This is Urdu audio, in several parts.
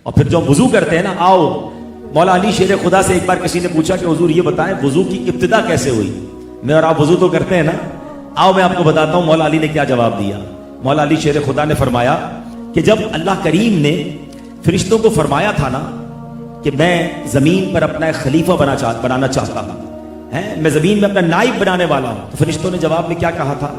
اور پھر جو وضو کرتے ہیں نا، آؤ مولا علی شیر خدا سے ایک بار کسی نے پوچھا کہ حضور یہ بتائیں وضو کی ابتدا کیسے ہوئی؟ میں اور آپ وضو تو کرتے ہیں نا، آؤ میں آپ کو بتاتا ہوں مولا علی نے کیا جواب دیا۔ مولا علی شیر خدا نے فرمایا کہ جب اللہ کریم نے فرشتوں کو فرمایا تھا نا کہ میں زمین پر اپنا ایک خلیفہ بنانا چاہتا ہوں، میں زمین میں اپنا نائب بنانے والا ہوں، تو فرشتوں نے جواب میں کیا کہا تھا؟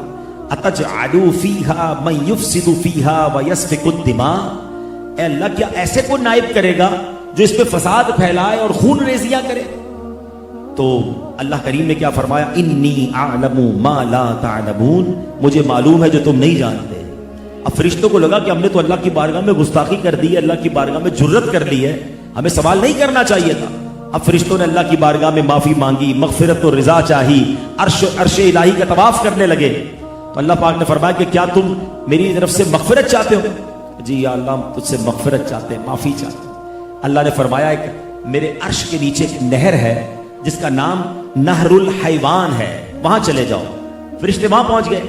اَتَجْعَلُ فِيهَا مَن يُفْسِدُ فِيهَا وَيَسْفِكُ الدِّمَاءَ، اے اللہ کیا ایسے کو نائب کرے گا جو اس پہ فساد پھیلائے اور خون ریزیاں کرے؟ تو اللہ کریم نے کیا فرمایا؟ انی اعلم ما لا تعلمون، مجھے معلوم ہے جو تم نہیں جانتے۔ اب فرشتوں کو لگا کہ ہم نے تو اللہ کی بارگاہ میں گستاخی کر دی ہے، اللہ کی بارگاہ میں جرت کر لی ہے، ہمیں سوال نہیں کرنا چاہیے تھا۔ اب فرشتوں نے اللہ کی بارگاہ میں معافی مانگی، مغفرت و رضا چاہی، عرش الہی کا طواف کرنے لگے۔ تو اللہ پاک نے فرمایا کہ کیا تم میری طرف سے مغفرت چاہتے ہو؟ جی یا اللہ ہم تجھ سے مغفرت چاہتے ہیں، معافی چاہتے ہیں۔ اللہ نے فرمایا ایک میرے عرش کے نیچے ایک نہر ہے جس کا نام نہر الحیوان ہے، وہاں چلے جاؤ۔ فرشتے وہاں پہنچ گئے،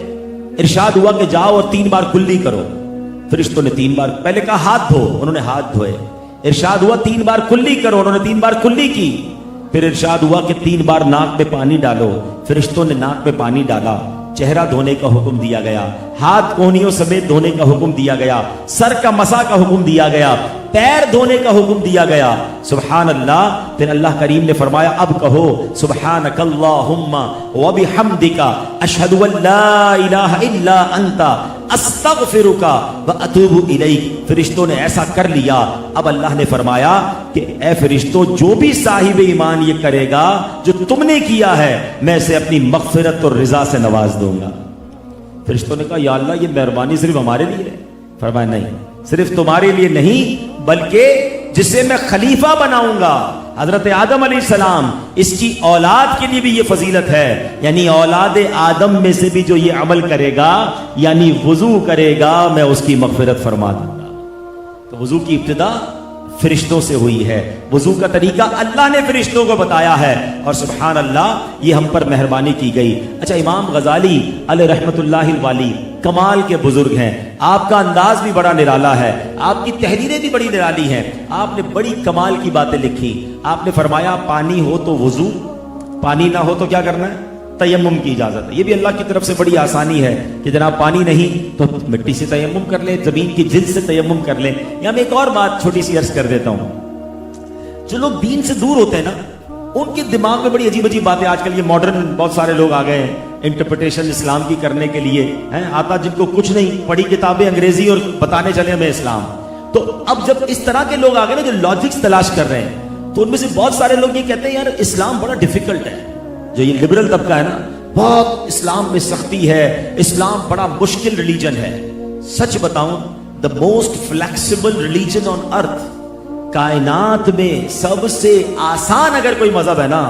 ارشاد ہوا کہ جاؤ اور 3 بار کلی کرو۔ فرشتوں نے 3 بار، پہلے کہا ہاتھ دھو، انہوں نے ہاتھ دھوئے۔ ارشاد ہوا 3 بار کلی کرو، انہوں نے 3 بار کلی کی۔ پھر ارشاد ہوا کہ 3 بار ناک میں پانی ڈالو، فرشتوں نے ناک میں پانی ڈالا۔ چہرہ دھونے کا حکم دیا گیا، ہاتھ کونیوں سمیت دھونے کا حکم دیا گیا، سر کا مسح کا حکم دیا گیا، پیر دھونے کا حکم دیا گیا۔ سبحان اللہ۔ پھر اللہ کریم نے فرمایا اب کہو سبحانک اللہم وبحمدک اشہد ان لا الہ الا انت استغفرک واتوب الیک۔ فرشتوں نے ایسا کر لیا۔ اب اللہ نے فرمایا کہ اے فرشتوں جو بھی صاحب ایمان یہ کرے گا جو تم نے کیا ہے میں اسے اپنی مغفرت اور رضا سے نواز دوں گا۔ فرشتوں نے کہا یا اللہ یہ مہربانی صرف ہمارے لیے ہے؟ فرمایا نہیں، صرف تمہارے لیے نہیں بلکہ جسے میں خلیفہ بناؤں گا حضرت آدم علیہ السلام، اس کی اولاد کے لیے بھی یہ فضیلت ہے، یعنی اولاد آدم میں سے بھی جو یہ عمل کرے گا یعنی وضو کرے گا میں اس کی مغفرت فرما دوں گا۔ تو وضو کی ابتدا فرشتوں سے ہوئی ہے، وضو کا طریقہ اللہ نے فرشتوں کو بتایا ہے، اور سبحان اللہ یہ ہم پر مہربانی کی گئی۔ اچھا امام غزالی علیہ رحمت اللہ الوالی کمال کے بزرگ ہیں، آپ کا انداز بھی بڑا نرالا ہے، آپ کی تحریریں بھی بڑی نرالی ہیں، آپ نے بڑی کمال کی باتیں لکھی۔ آپ نے فرمایا پانی ہو تو وضو، پانی نہ ہو تو کیا کرنا ہے؟ تیمم کی اجازت ہے۔ یہ بھی اللہ کی طرف سے بڑی آسانی ہے کہ جناب پانی نہیں تو مٹی سے تیمم کر لیں، زمین کی جلد سے تیمم کر لیں۔ یا میں ایک اور بات چھوٹی سی عرض کر دیتا ہوں، جو لوگ دین سے دور ہوتے ہیں نا ان کے دماغ میں بڑی عجیب عجیب باتیں، آج کل یہ ماڈرن بہت سارے لوگ آ گئے ہیں انٹرپریٹیشن اسلام کی کرنے کے لیے، ہیں آتا جن کو کچھ نہیں، پڑھی کتابیں انگریزی اور بتانے چلے ہمیں اسلام۔ تو اب جب اس طرح کے لوگ آ گئے نا جو لاجکس تلاش کر رہے ہیں، تو ان میں سے بہت سارے لوگ یہ کہتے ہیں یار اسلام بڑا ڈیفیکلٹ ہے، جو یہ لبرل طبقہ ہے نا بہت اسلام میں سختی ہے، اسلام بڑا مشکل ریلیجن ہے۔ سچ بتاؤں the most flexible religion on earth, کائنات میں سب سے آسان اگر کوئی مذہب ہے نا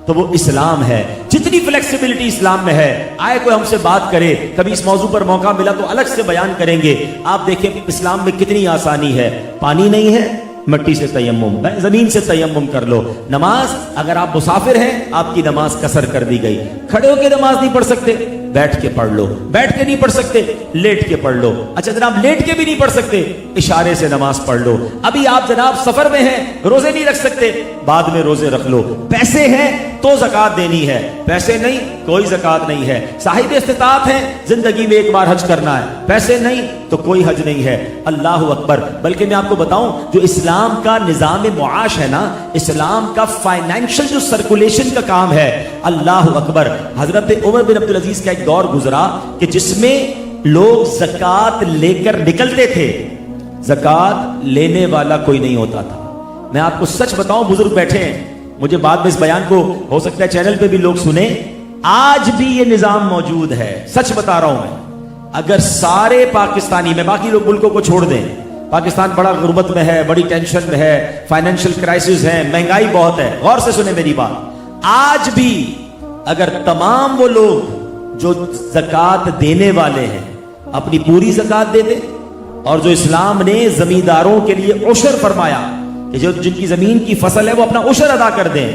تو وہ اسلام ہے۔ جتنی فلیکسیبلٹی اسلام میں ہے، آئے کوئی ہم سے بات کرے، کبھی اس موضوع پر موقع ملا تو الگ سے بیان کریں گے۔ آپ دیکھیں اسلام میں کتنی آسانی ہے، پانی نہیں ہے مٹی سے تیمم، زمین سے تیمم کر لو۔ نماز اگر آپ مسافر ہیں آپ کی نماز قصر کر دی گئی، کھڑے ہو کے نماز نہیں پڑھ سکتے بیٹھ کے پڑھ لو، بیٹھ کے نہیں پڑھ سکتے لیٹ کے پڑھ لو، اچھا جناب لیٹ کے بھی نہیں پڑھ سکتے اشارے سے نماز پڑھ لو۔ ابھی آپ جناب سفر میں ہیں روزے نہیں رکھ سکتے، بعد میں روزے رکھ لو۔ پیسے ہیں تو زکوٰۃ دینی ہے، پیسے نہیں کوئی زکوٰۃ نہیں ہے۔ صاحب استطاعت ہیں زندگی میں ایک بار حج کرنا ہے، پیسے نہیں تو کوئی حج نہیں ہے۔ اللہ اکبر۔ بلکہ میں آپ کو بتاؤں جو اسلام کا نظام معاش ہے نا، اسلام کا فائنینشل جو سرکولیشن کا کام ہے، اللہ اکبر۔ حضرت عمر بن عبدالعزیز کا ایک دور گزرا کہ جس میں لوگ زکوٰۃ لے کر نکلتے تھے، زکوٰۃ لینے والا کوئی نہیں ہوتا تھا۔ میں آپ کو سچ بتاؤں، بزرگ بیٹھے ہیں، مجھے بعد میں اس بیان کو ہو سکتا ہے چینل پہ بھی لوگ سنیں، آج بھی یہ نظام موجود ہے، سچ بتا رہا ہوں میں۔ اگر سارے پاکستانی، میں باقی لوگ ملکوں کو چھوڑ دیں، پاکستان بڑا غربت میں ہے، بڑی ٹینشن میں ہے، فائنینشل کرائسس ہے، مہنگائی بہت ہے، غور سے سنیں میری بات، آج بھی اگر تمام وہ لوگ جو زکوٰۃ دینے والے ہیں اپنی پوری زکوٰۃ دے دیں، اور جو اسلام نے زمینداروں کے لیے عشر فرمایا کہ جو جن کی زمین کی فصل ہے وہ اپنا عشر ادا کر دیں،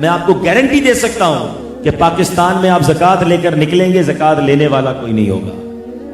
میں آپ کو گارنٹی دے سکتا ہوں کہ پاکستان میں آپ زکوٰۃ لے کر نکلیں گے زکوٰۃ لینے والا کوئی نہیں ہوگا۔